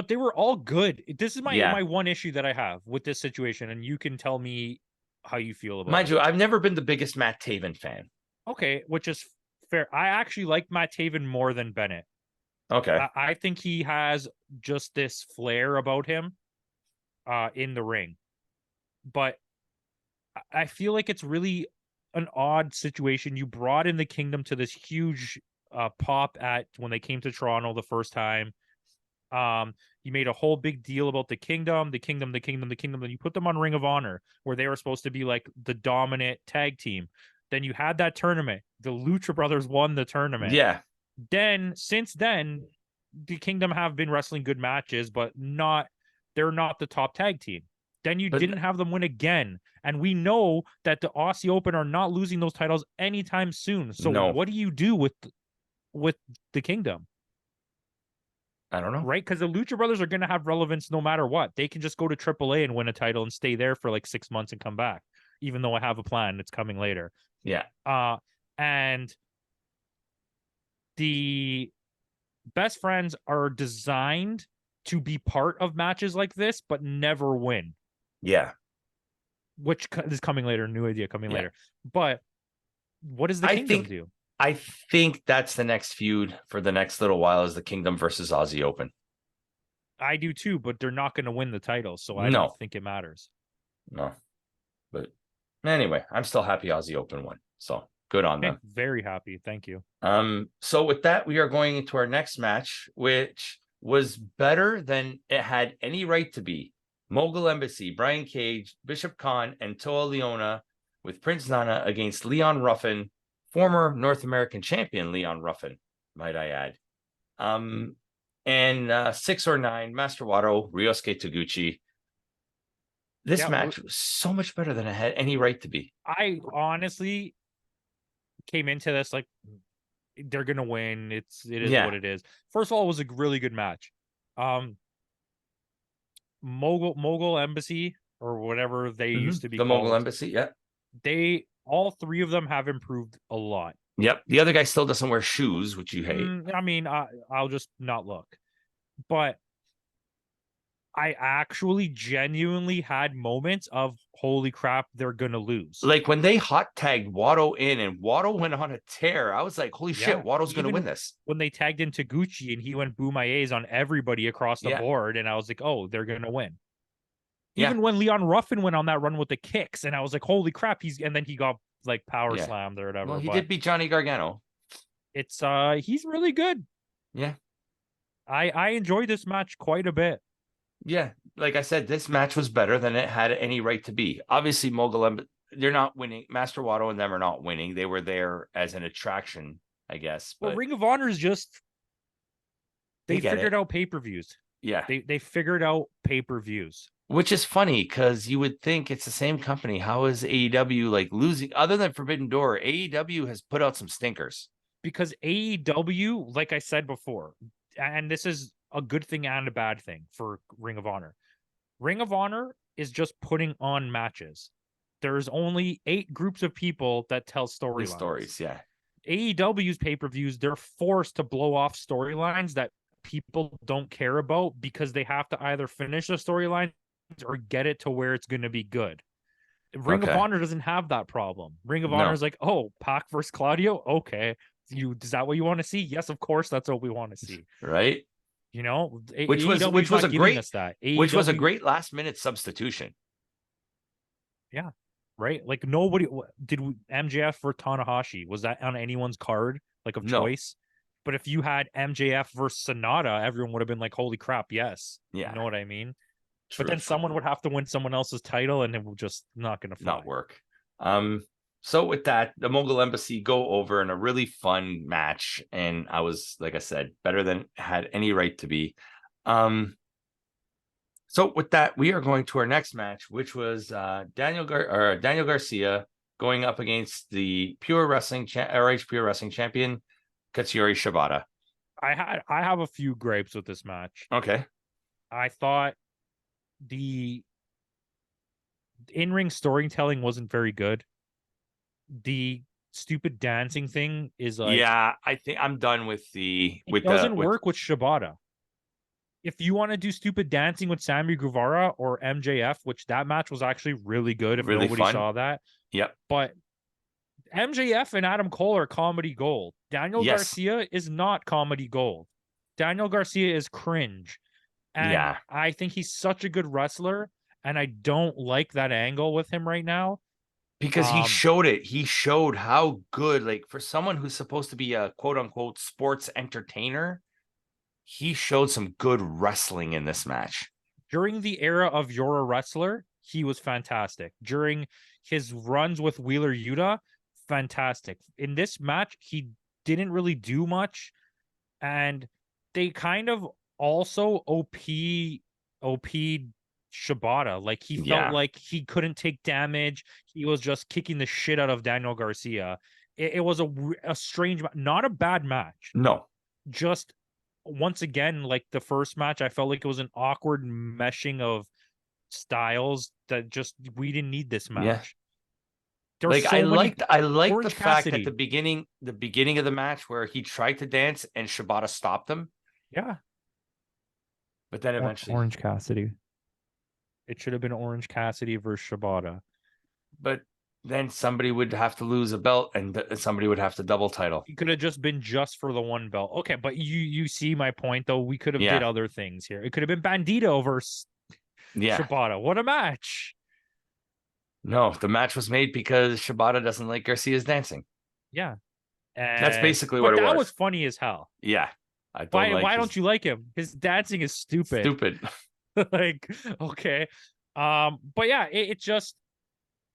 they were all good. This is my one issue that I have with this situation, and you can tell me how you feel about it. Mind you, I've never been the biggest Matt Taven fan. Okay, which is fair. I actually like Matt Taven more than Bennett. Okay. I think he has just this flair about him in the ring. But I feel like it's really an odd situation. You brought in the Kingdom to this huge pop at when they came to Toronto the first time. You made a whole big deal about the Kingdom. Then you put them on Ring of Honor, where they were supposed to be like the dominant tag team. Then you had that tournament. The Lucha Brothers won the tournament. Yeah. Then, since then, the Kingdom have been wrestling good matches, but they're not the top tag team. Then you didn't have them win again. And we know that the Aussie Open are not losing those titles anytime soon. So what do you do with the Kingdom? I don't know. Right? Because the Lucha Brothers are going to have relevance no matter what. They can just go to AAA and win a title and stay there for like 6 months and come back. Even though I have a plan, it's coming later. Yeah. And the Best Friends are designed to be part of matches like this, but never win. Yeah. Which is coming later. New idea coming later. But what does the Kingdom do? I think that's the next feud for the next little while is the Kingdom versus Aussie Open. I do too, but they're not going to win the title, so I don't think it matters. No. But anyway, I'm still happy Aussie Open won. So good on them. Very happy. Thank you. So with that, we are going into our next match, which was better than it had any right to be. Mogul Embassy, Brian Cage, Bishop Khan, and Toa Leona with Prince Nana against Leon Ruffin, former North American champion Leon Ruffin, might I add. And 6 or 9, Master Wato, Ryosuke Taguchi. This match was so much better than it had any right to be. I honestly came into this like they're gonna win. It is what it is. First of all, it was a really good match. Mogul Embassy or whatever they used to be the called. Mogul Embassy, yeah. All 3 of them have improved a lot. Yep. The other guy still doesn't wear shoes, which you hate. I mean, I'll just not look. But I actually genuinely had moments of holy crap, they're gonna lose. Like when they hot tagged Wato in and Wato went on a tear, I was like, holy shit, Wato's gonna win this. When they tagged in Taguchi and he went Boomayes on everybody across the board, and I was like, oh, they're gonna win. Even when Leon Ruffin went on that run with the kicks, and I was like, holy crap, and then he got like power slammed or whatever. Well, he did beat Johnny Gargano. It's he's really good. Yeah. I enjoyed this match quite a bit. Yeah, like I said, this match was better than it had any right to be. Obviously, Mogul, they're not winning. Master Wato and them are not winning. They were there as an attraction, I guess. But Ring of Honor is just they figured out pay-per-views. Yeah. They figured out pay-per-views. Which is funny because you would think it's the same company. How is AEW like losing? Other than Forbidden Door, AEW has put out some stinkers. Because AEW, like I said before, and this is a good thing and a bad thing for Ring of Honor. Ring of Honor is just putting on matches. There's only 8 groups of people that tell The storylines. stories, yeah. AEW's pay-per-views, they're forced to blow off storylines that people don't care about because they have to either finish the storyline or get it to where it's going to be good. Ring of Honor doesn't have that problem. Ring of Honor is like, oh, Pac versus Claudio? Okay. Is that what you want to see? Yes, of course, that's what we want to see. Right? You know, Which was a great last minute substitution. Yeah. Right? Like nobody did MJF for Tanahashi. Was that on anyone's card of choice? But if you had MJF versus Sonata, everyone would have been like, holy crap, yes. Yeah. You know what I mean? True, but then someone would have to win someone else's title and it will just not going to not work. So with that, the Mogul Embassy go over in a really fun match. And I was, like I said, better than had any right to be. So with that, we are going to our next match, which was Daniel Garcia going up against the Pure Wrestling ROH Pure Wrestling champion, Katsuyori Shibata. I have a few gripes with this match. Okay. I thought the in-ring storytelling wasn't very good. The stupid dancing thing is like, yeah, I think I'm done with the it doesn't work with Shibata. If you want to do stupid dancing with Sammy Guevara or MJF, which that match was actually really good if really nobody saw that. Yep. But MJF and Adam Cole are comedy gold. Daniel Garcia is not comedy gold. Daniel Garcia is cringe. And I think he's such a good wrestler, and I don't like that angle with him right now. Because he showed it. He showed how good, like for someone who's supposed to be a quote unquote sports entertainer, he showed some good wrestling in this match. During the era of You're a Wrestler, he was fantastic. During his runs with Wheeler Yuta, fantastic. In this match, he didn't really do much. And they kind of also OP'd Shibata. Like he felt like he couldn't take damage. He was just kicking the shit out of Daniel Garcia. It was a strange, not a bad match. No. Just once again, like the first match, I felt like it was an awkward meshing of styles that just we didn't need this match. Yeah. Like I liked the fact that the beginning of the match where he tried to dance and Shibata stopped him. Yeah. But then eventually Orange Cassidy. It should have been Orange Cassidy versus Shibata. But then somebody would have to lose a belt and somebody would have to double title. It could have just been just for the one belt. Okay, but you see my point, though. We could have did other things here. It could have been Bandito versus Shibata. What a match. No, the match was made because Shibata doesn't like Garcia's dancing. Yeah. That's basically what it was. That was funny as hell. Yeah. Why don't you like him? His dancing is stupid. Stupid. Like, okay. But yeah,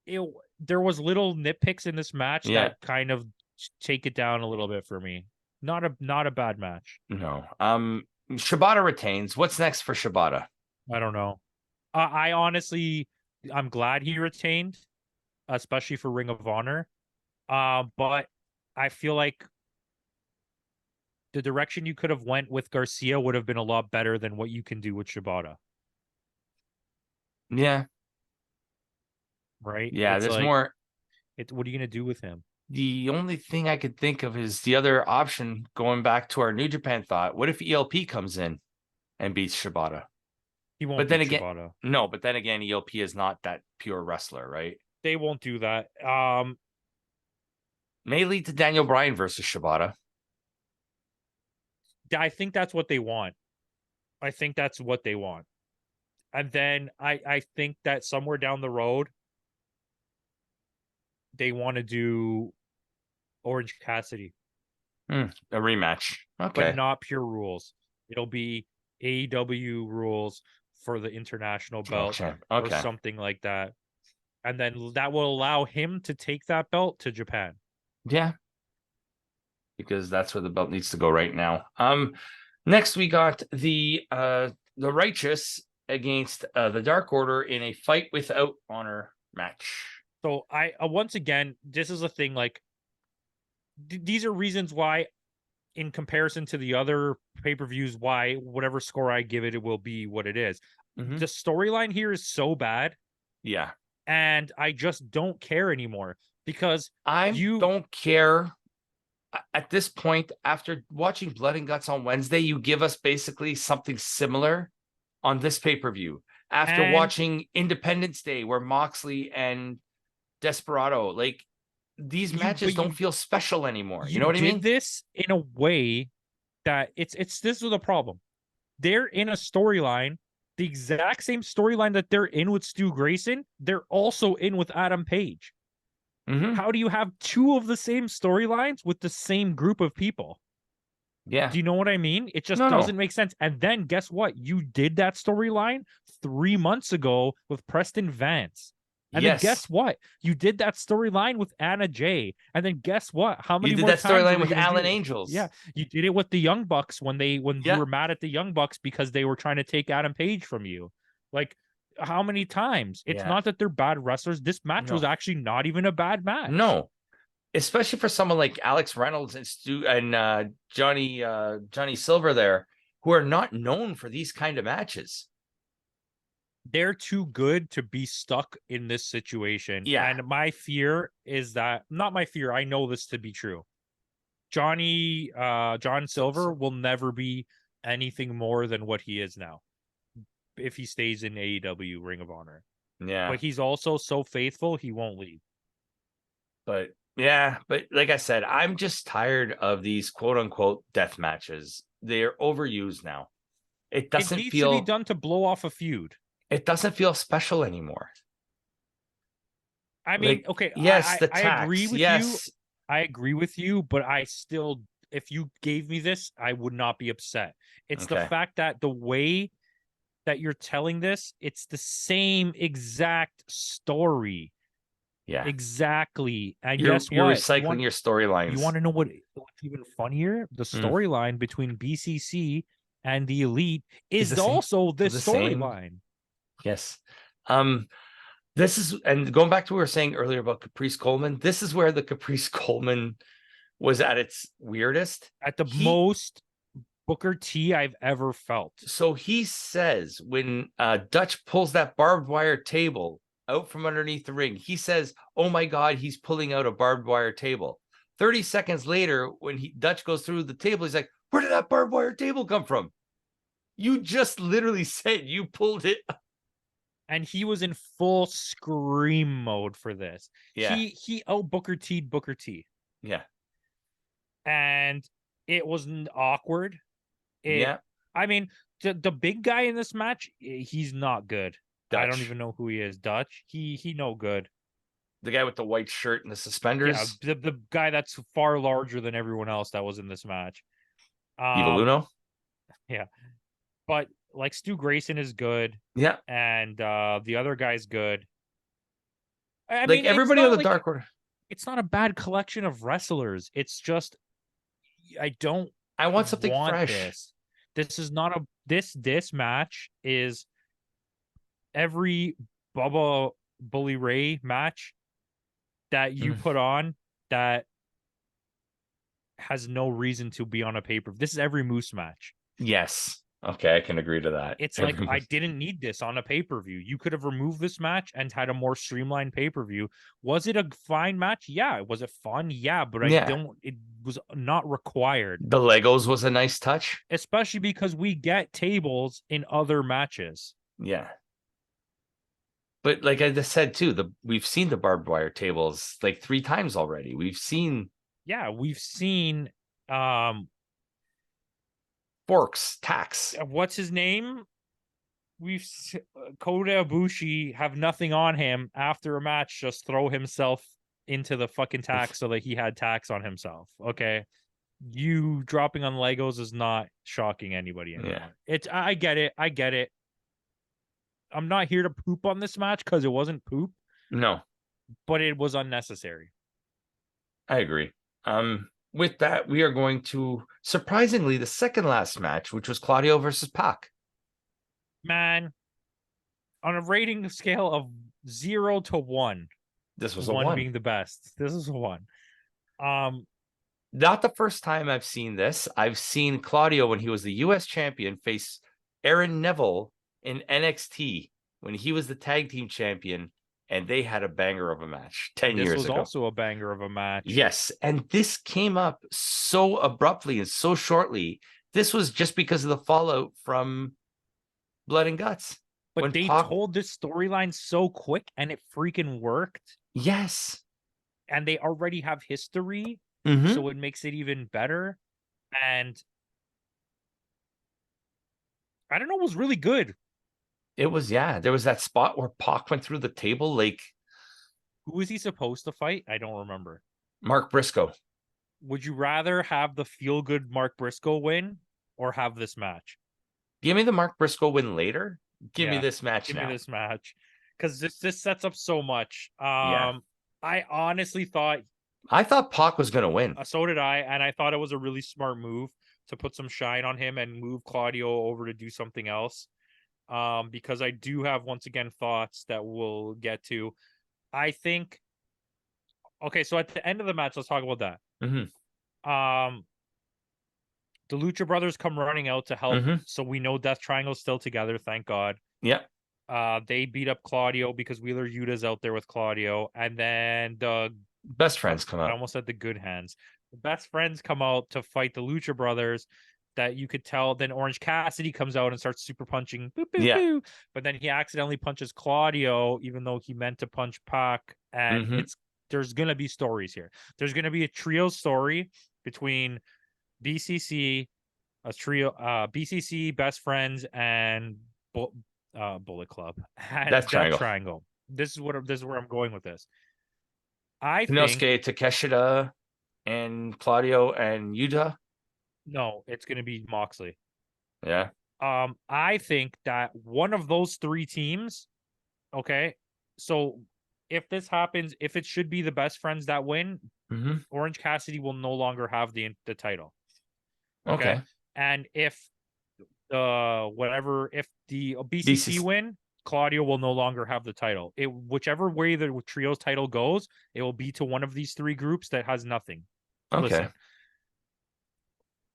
there was little nitpicks in this match that kind of take it down a little bit for me. Not a bad match. No. Shibata retains. What's next for Shibata? I don't know. I honestly, I'm glad he retained, especially for Ring of Honor. But I feel like the direction you could have went with Garcia would have been a lot better than what you can do with Shibata. Yeah. Right? Yeah, there's more. What are you going to do with him? The only thing I could think of is the other option, going back to our New Japan thought. What if ELP comes in and beats Shibata? He won't. But then again, Shibata. No. But then again, ELP is not that pure wrestler, right? They won't do that. May lead to Daniel Bryan versus Shibata. I think that's what they want. And then I think that somewhere down the road, they want to do Orange Cassidy. A rematch. Okay. But not Pure Rules. It'll be AEW rules for the international belt or something like that. And then that will allow him to take that belt to Japan. Yeah. Because that's where the belt needs to go right now. Next we got the the Righteous against the Dark Order in a fight without honor match. So I once again, this is a thing like these are reasons why, in comparison to the other pay-per-views, why whatever score I give it, it will be what it is. Mhm. The storyline here is so bad, Yeah. and I just don't care anymore because I you don't care. At this point, after watching Blood and Guts on Wednesday, you give us basically something similar on this pay-per-view. After and watching Independence Day, where Moxley and Desperado, like these matches don't feel special anymore. You know what I mean? this in a way that it's this is the problem. They're in a storyline, the exact same storyline that they're in with Stu Grayson, they're also in with Adam Page. Mhm. How do you have two of the same storylines with the same group of people? Yeah. Do you know what I mean? It just No. doesn't make sense. And then guess what? You did that storyline 3 months ago with Preston Vance. And then Yes. guess what? You did that storyline with Anna Jay. And then guess what? How many You did more that times are storyline we with gonna Alan do it? Angels. Yeah, you did it with the Young Bucks when you Yeah. were mad at the Young Bucks because they were trying to take Adam Page from you. Like, how many times? It's Yeah. not that they're bad wrestlers. This match was No. actually not even a bad match. No. Especially for someone like Alex Reynolds and Stu and Johnny Silver there, who are not known for these kind of matches. They're too good to be stuck in this situation. Yeah. And my fear is that, not my fear, I know this to be true. John Silver will never be anything more than what he is now if he stays in AEW Ring of Honor. Yeah. But he's also so faithful, he won't leave. But yeah, but like I said, I'm just tired of these quote unquote death matches. They're overused now. It doesn't needs feel to be done to blow off a feud. It doesn't feel special anymore. I mean, okay, yes, I agree with you. Yes. I agree with you, but I still, if you gave me this, I would not be upset. It's the fact that the way that you're telling this, it's the same exact story. Yeah. Exactly. And You're guess what? recycling your storylines. You want to know what's even funnier? The storyline between BCC and the Elite is also this storyline. Yes. This is, and going back to what we were saying earlier about Caprice Coleman, this is where the Caprice Coleman was at its weirdest. At the most Booker T I've ever felt. So he says when Dutch pulls that barbed wire table out from underneath the ring, he says, "Oh my God, he's pulling out a barbed wire table." 30 seconds later, when Dutch goes through the table, he's like, "Where did that barbed wire table come from?" You just literally said you pulled it. And he was in full scream mode for this. Yeah. He out Booker T. Yeah. And it was awkward. Yeah. I mean, the big guy in this match, he's not good. Dutch. I don't even know who he is. Dutch. He no good. The guy with the white shirt and the suspenders. Yeah, the guy that's far larger than everyone else that was in this match. Evil Uno. Yeah, but like Stu Grayson is good. Yeah, and the other guy's good. I mean, everybody on the Dark Order. It's not a bad collection of wrestlers. It's just I want something fresh. This is not a this match is every Bubba Bully Ray match that you put on that has no reason to be on a pay-per-view. This is every Moose match. Yes. Okay, I can agree to that. It's like, I didn't need this on a pay-per-view. You could have removed this match and had a more streamlined pay-per-view. Was it a fine match? Yeah. Was it fun? Yeah, but it was not required. The Legos was a nice touch. Especially because we get tables in other matches. Yeah. But like I just said too, we've seen the barbed wire tables like 3 times already. We've seen forks, tacks. What's his name? Kota Ibushi have nothing on him after a match, just throw himself into the fucking tax so that he had tax on himself. Okay. You dropping on Legos is not shocking anybody anymore. Yeah. I get it. I'm not here to poop on this match because it wasn't poop. No. But it was unnecessary. I agree. With that, we are going to, surprisingly, the second last match, which was Claudio versus Pac. Man, on a rating scale of 0 to 1, This was a 1 1. being the best, this is a 1. Not the first time I've seen this. I've seen Claudio when he was the US champion face Aaron Neville in NXT when he was the tag team champion, and they had a banger of a match 10 This years was ago. also a banger of a match. Yes, and this came up so abruptly and so shortly. This was just because of the fallout from Blood and Guts. But when they Pac... told this storyline so quick, and it freaking worked. Yes. And they already have history, so it makes it even better. And I don't know, it was really good. It was, yeah. There was that spot where Pac went through the table. Like, who is he supposed to fight? I don't remember. Mark Briscoe. Would you rather have the feel-good Mark Briscoe win or have this match? Give me the Mark Briscoe win later. Give me this match Give now. me this match. Because this sets up so much. Yeah. I honestly thought... I thought Pac was going to win. So did I, and I thought it was a really smart move to put some shine on him and move Claudio over to do something else. Because I do have, once again, thoughts that we'll get to. I think... Okay, so at the end of the match, let's talk about that. The Lucha Brothers come running out to help, so we know Death Triangle's still together, thank God. Yep. They beat up Claudio because Wheeler Yuta's out there with Claudio, and then the Best Friends come out. I almost said the Good Hands. The Best Friends come out to fight the Lucha Brothers. That you could tell. Then Orange Cassidy comes out and starts super punching. Boop, boop, boop. But then he accidentally punches Claudio, even though he meant to punch Pac. And there's gonna be stories here. There's gonna be a trio story between BCC, BCC, Best Friends, and Bullet Club. And Death Triangle. This is where I'm going with this. I think Takeshita and Claudio and Yuta. No, it's going to be Moxley. Yeah. I think that one of those 3 teams, okay, so if this happens, if it should be the Best Friends that win, Orange Cassidy will no longer have the title. Okay. And if if the BCC win, Claudio will no longer have the title. Whichever way the trio's title goes, it will be to one of these 3 groups that has nothing. Okay. Listen,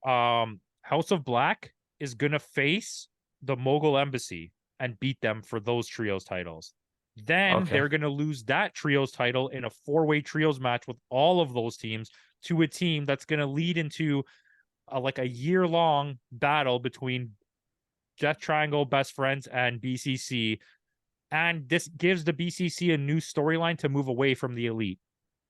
House of Black is gonna face the Mogul Embassy and beat them for those trios titles. Then they're gonna lose that trios title in a 4-way trios match with all of those teams to a team that's gonna lead into a year-long battle between Death Triangle, Best Friends, and BCC. And this gives the BCC a new storyline to move away from the Elite.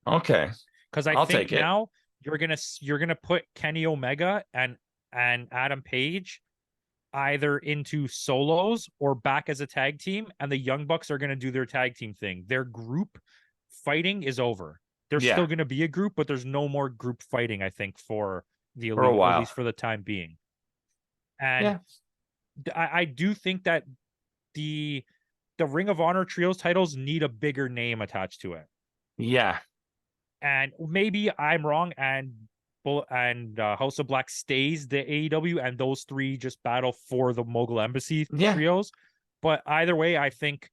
Okay. Because I think now you're gonna put Kenny Omega and Adam Page either into solos or back as a tag team, and the Young Bucks are gonna do their tag team thing. Their group fighting is over. There's still gonna be a group, but there's no more group fighting, I think, for the Elite, for a while, at least for the time being. And I do think that the Ring of Honor Trios titles need a bigger name attached to it. Yeah. And maybe I'm wrong, and House of Black stays the AEW, and those 3 just battle for the Mogul Embassy trios. But either way, I think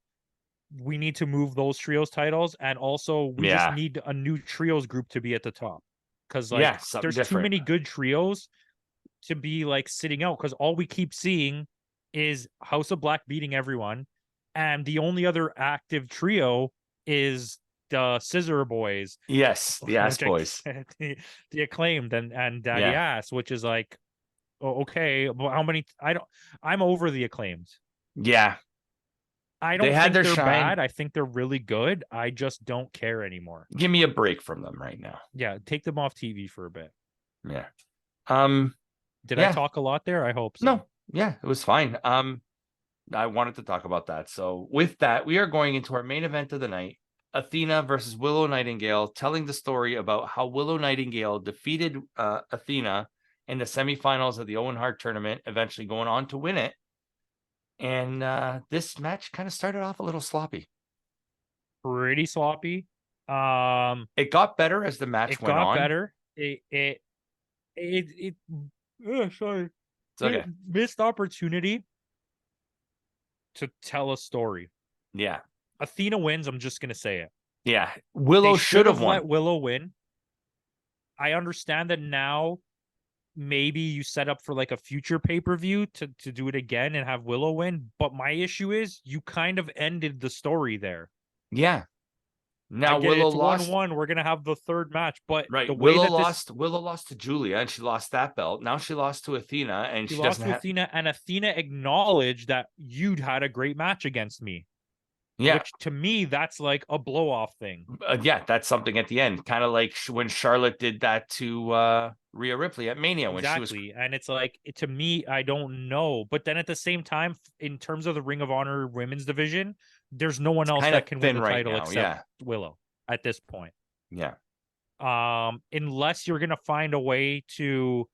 we need to move those trios titles, and also we just need a new trios group to be at the top. Because there's too many good trios to be sitting out, because all we keep seeing is House of Black beating everyone, and the only other active trio is the Scissor Boys. Yes, the Ass Boys. The Acclaimed and Daddy Ass, which is okay, well, how many? I'm over the Acclaimed. Yeah. I don't think they're bad. I think they're really good. I just don't care anymore. Give me a break from them right now. Yeah, take them off TV for a bit. Yeah. Did I talk a lot there? I hope so. No. Yeah, it was fine. I wanted to talk about that. So with that, we are going into our main event of the night. Athena versus Willow Nightingale, telling the story about how Willow Nightingale defeated Athena in the semifinals of the Owen Hart tournament, eventually going on to win it. And this match kind of started off a little sloppy. Pretty sloppy. It got better as the match went on. It got better. Sorry. It's okay. Missed opportunity to tell a story. Yeah. Athena wins. I'm just gonna say it. Yeah. They Willow should have won. let Willow win. I understand that now. Maybe you set up for like a future pay-per-view to do it again and have Willow win. But my issue is you kind of ended the story there. Yeah. I Now get it. Willow It's lost. 1-1. We're gonna have the third match, but Right. the way that Willow lost to Julia and she lost that belt. Now she lost to Athena and she she lost doesn't to have. Athena, and Athena acknowledged that you'd had a great match against me. Yeah. Which to me, that's like a blow-off thing. Yeah, that's something at the end. Kind of like when Charlotte did that to Rhea Ripley at Mania when she was. And it's like, to me, I don't know. But then at the same time, in terms of the Ring of Honor women's division, there's no one else kind that of can win thin the right title now. except Yeah. Willow at this point. Yeah. Unless you're gonna find a way to,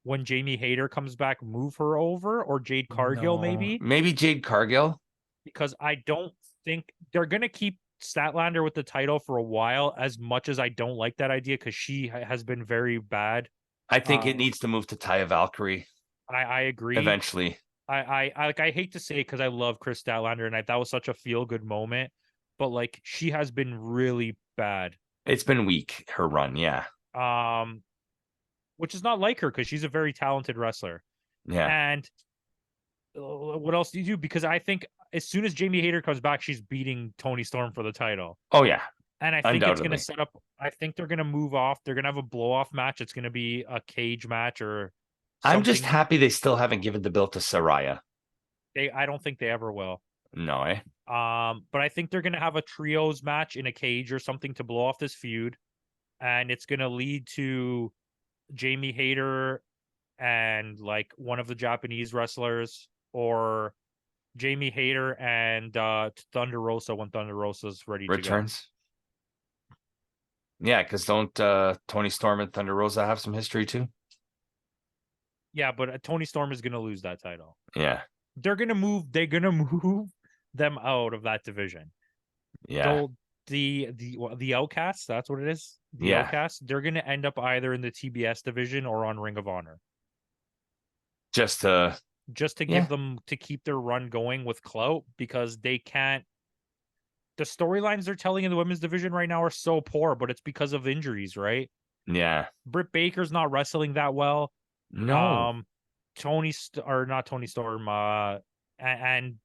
when Jamie Hayter comes back, move her over, or Jade Cargill, No. Maybe Jade Cargill. because I don't think they're gonna keep Statlander with the title for a while. As much as I don't like that idea, because she has been very bad. I think it needs to move to Taya Valkyrie I agree. eventually. I hate to say it because I love Chris Statlander and that was such a feel good moment, but like she has been really bad. It's been weak, her run, yeah. Which is not like her because she's a very talented wrestler. Yeah. And what else do you do? Because I think as soon as Jamie Hayter comes back, she's beating Toni Storm for the title. Oh yeah. And I think it's going to set up. I think they're going to move off. They're going to have a blow off match. It's going to be a cage match or something. I'm just happy they still haven't given the belt to Saraya. I don't think they ever will. No, eh? But I think they're going to have a trios match in a cage or something to blow off this feud. And it's going to lead to Jamie Hayter and like one of the Japanese wrestlers, or Jamie Hayter and Thunder Rosa when Thunder Rosa's ready to go. Yeah, because don't Toni Storm and Thunder Rosa have some history too? Yeah, but Toni Storm is going to lose that title. Yeah. They're going to move them out of that division. Yeah. The Outcasts, that's what it is. The Outcasts, they're going to end up either in the TBS division or on Ring of Honor. Just to give them, to keep their run going with clout, because they can't. The storylines they're telling in the women's division right now are so poor, but it's because of injuries, right? Yeah. Britt Baker's not wrestling that well. No. Not Toni Storm, and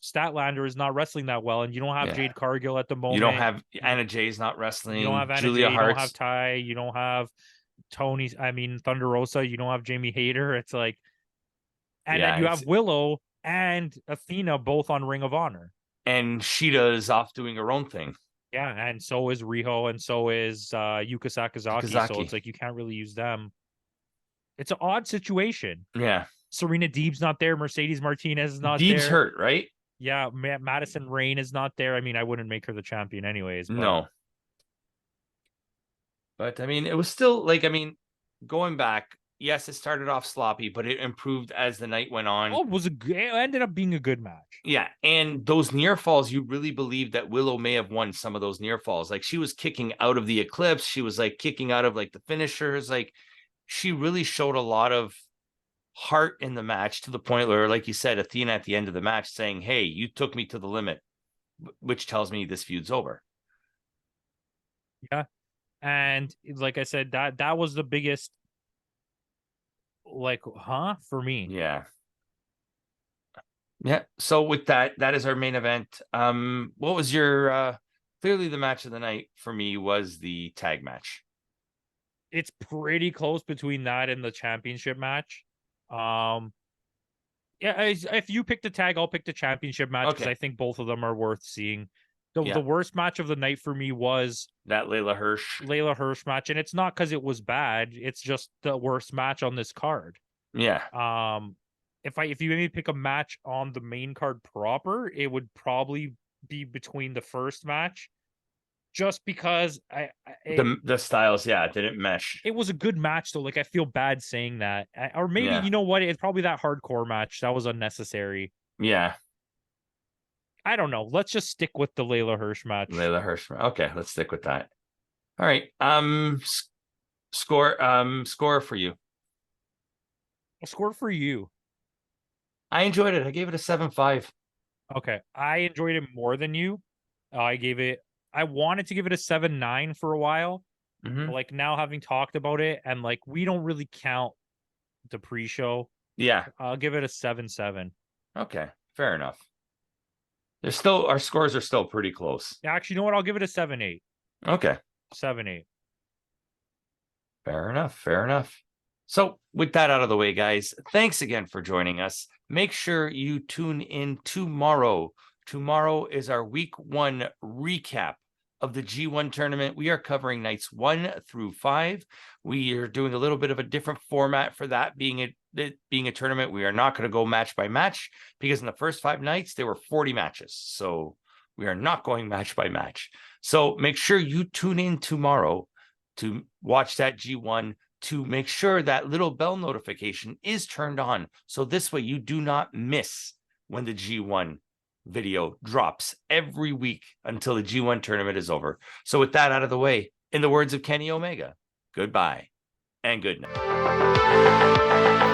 Statlander is not wrestling that well, and you don't have Jade Cargill at the moment. You don't have Anna Jay's not wrestling. You don't have Anna Julia Jay. Hart. You don't have Ty. You don't have Thunder Rosa. You don't have Jamie Hayter. It's like, and then you have Willow and Athena both on Ring of Honor. And Sheeta is off doing her own thing. Yeah, and so is Riho, and so is Yuka Sakazaki. So it's like you can't really use them. It's an odd situation. Yeah. Serena Deeb's not there. Mercedes Martinez is not there. Deeb's hurt, right? Yeah, Madison Rayne is not there. I mean, I wouldn't make her the champion anyways. But... No. But, I mean, it was still, like, I mean, going back, yes, it started off sloppy, but it improved as the night went on. Oh, it ended up being a good match. Yeah, and those near falls, you really believe that Willow may have won some of those near falls. Like, she was kicking out of the Eclipse. She was, like, kicking out of, like, the finishers. Like, she really showed a lot of heart in the match, to the point where, like you said, Athena at the end of the match saying, hey, you took me to the limit, which tells me this feud's over. Yeah. And like I said, that was the biggest, like, for me. Yeah. Yeah. So with that is our main event. What was your clearly the match of the night for me was the tag match. It's pretty close between that and the championship match. Yeah, if you pick the tag, I'll pick the championship match because I think both of them are worth seeing. The worst match of the night for me was that Layla Hirsch match, and it's not because it was bad. It's just the worst match on this card. Yeah. If you made me pick a match on the main card proper, it would probably be between the first match, just because the styles, it didn't mesh. It was a good match though. Like, I feel bad saying that, or maybe you know what? It's probably that hardcore match that was unnecessary. Yeah. I don't know. Let's just stick with the Layla Hirsch match. Okay, let's stick with that. All right. Score for you. A score for you. I enjoyed it. I gave it a 7.5. Okay, I enjoyed it more than you. I wanted to give it a 7.9 for a while. Mhm. But like now having talked about it and like we don't really count the pre-show, Yeah. I'll give it a 7.7. Okay. Fair enough. There's still our scores are still pretty close. Actually, you know what? I'll give it a 7.8. Okay. 7.8. Fair enough. Fair enough. So, with that out of the way, guys, thanks again for joining us. Make sure you tune in tomorrow. Tomorrow is our week 1 recap of the G1 tournament. We are covering nights 1 through 5. We are doing a little bit of a different format for that being a tournament. We are not going to go match by match because in the first 5 nights there were 40 matches. So, we are not going match by match. So, make sure you tune in tomorrow to watch that G1, to make sure that little bell notification is turned on. So this way you do not miss when the G1 video drops every week until the G1 tournament is over. So with that out of the way, in the words of Kenny Omega, goodbye and good night.